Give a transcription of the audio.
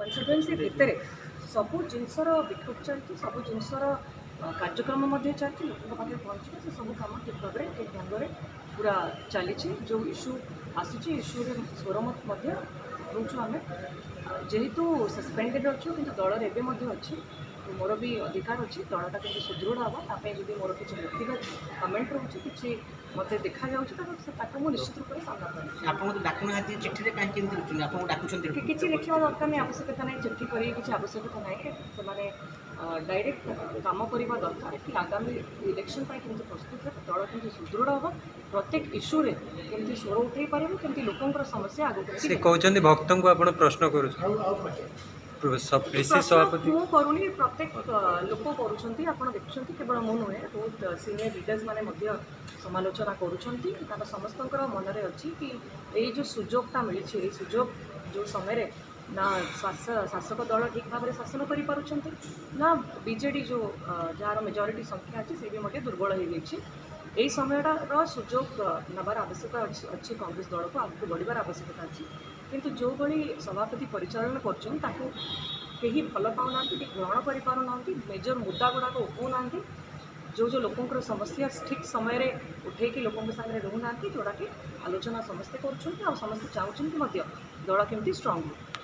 Constituency भितर सबू जिनसर विक्षोभ चलती सबू जिनसर कार्यक्रम चलती लोक पाखे पहुँचे से सब कम ठीक भाव में ठीक ढंग से पूरा चली जो इश्यू आसूँ इश्यू स्वरमत रोचु आम जेहेतु सस्पेंडेड अच्छु कि दल एवं अच्छी मोर भी अधिकार अच्छी दलटा के सुदृढ़ हाँ जब मोर किसी व्यक्तिगत कमेंट रोचे कि मत देखा मुझे निश्चित रूप से सामना करें किसी लिखा दरकार नहीं आवश्यकता नहीं चिट्ठी कर किसी आवश्यकता नहीं से डायरेक्ट काम करवा दरकार कि आगामी इलेक्शन केमती प्रस्तुत है दल के सुदृढ़ हम प्रत्येक इश्यू रे केमती स्वर उठे पारे केमती लोकंर समस्या आगे कहते भक्त को आप प्रश्न कर करूनी प्रत्येक लोक करुँच आप देखुं केवल मु नुहे बहुत सीनियर लीडर्स मैंने समालोचना कर समस्त मनरे अच्छी कि ये जो सुजोगटा मिली सुजोग जो समय ना शासक दल ठीक भाव में शासन कर बीजेडी जो जार मेजोरिटी संख्या अच्छी से भी दुर्बल हो जाए यही समयर सुजोग नबार आवश्यकता अच्छी कांग्रेस दल को आगे बढ़वार आवश्यकता अच्छी किंतु जो भाई सभापति परिचालन कहीं भल पाऊना कि ग्रहण करना मेजर मुद्दा गुड़ाक उठाऊना जो जो लोकंर समस्या ठीक समय उठे लोकों सामने रोना जोड़ा कि आलोचना समस्ते कर समस्ते चाहूँ कि दल केमती स्ट्रंग हो।